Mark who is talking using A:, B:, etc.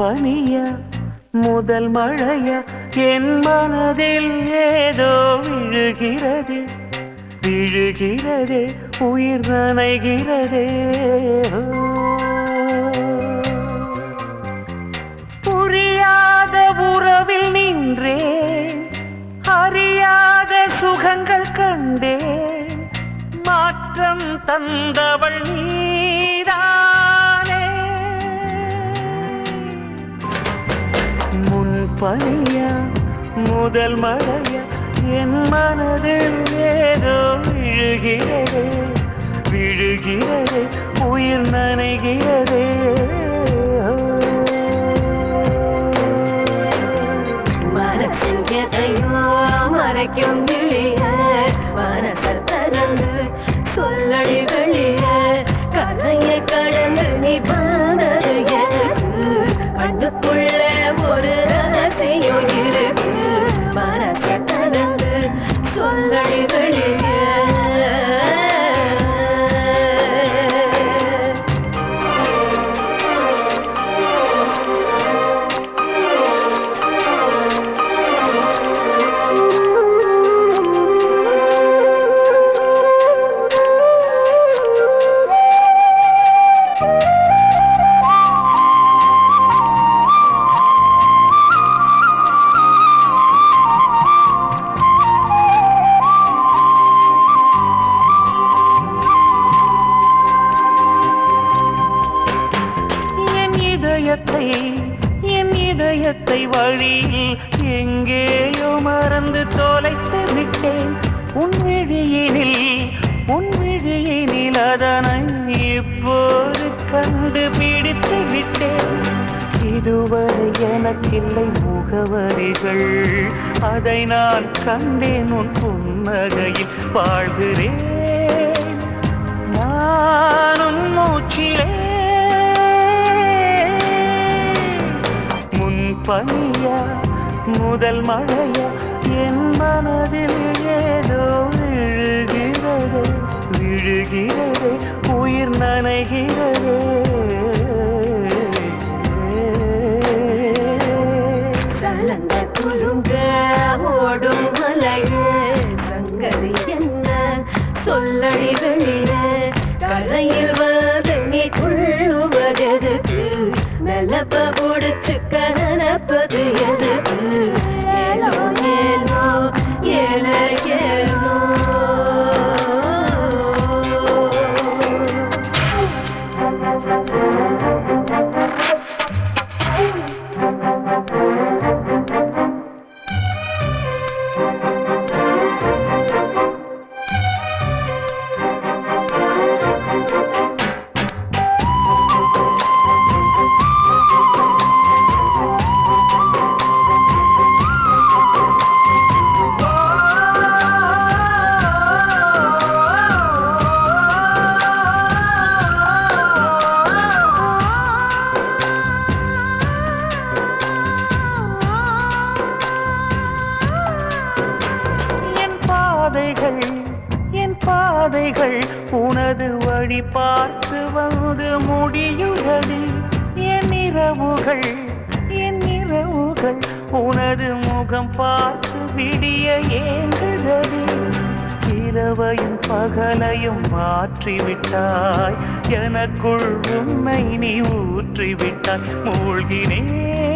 A: பனியா முதல் மழையா என் மனதில் ஏதோ விழுகிறதே விழுகிறதே உயிர் நனைகிறதே புரியாத உறவில் நின்றேன் அறியாத சுகங்கள் கண்டேன் மாற்றம் தந்தவள் நீதானே முன் பனியா முதல் மழையா என் மனதில் ஏதோ விழுகிறதே விழுகிறதே உயிர் நனைகிறதே
B: மனசில் எதையோ மறைக்கும் கிளிய மனசை திறந்து சொல்லடி வெளிய கதையை கடந்து நீ வந்தது எதுக்கு கண்ணுக்குள்ள ஒரு ரகசியம் இருக்கு மனசை திறந்து சொல்லடி வெளிய
A: என் இதயத்தை வழியில் எங்கேயோ மறந்து தொலைத்து விட்டேன் உன் விழியினில் அதனை இப்போது கண்டுபிடித்து விட்டேன் இதுவரை எனக்கில்லை முகவரிகள் அதை நான் கண்டேன் உன் புன்னகையில் வாழ்கிறேன் நானும் மூச்சிலே பனியா முதல் மழையா என் மனதில் ஏதோ விழுகிறதே விழுகிறதே உயிர் நனைகிறதே
B: சலங்க குலுங்க ஓடும் மலையே சங்கதி என்ன சொல்லடி வெளிய கரையில் வந்து நீ துள்ளுவதெதுக்கு நிலப்ப முடிச்சுக்க நினைப்பது எதுக்கு ஏலோ ஏலோ ஏல ஏலோ
A: என் பாதைகள் உனது வழி பார்த்து வந்து முடியுதடி என் இரவுகள் உனது முகம் பார்த்து விடிய ஏங்குதடி இரவையும் பகலையும் மாற்றிவிட்டாய் எனக்குள் உன்னை நீ ஊற்றிவிட்டாய் மூழ்கினேன்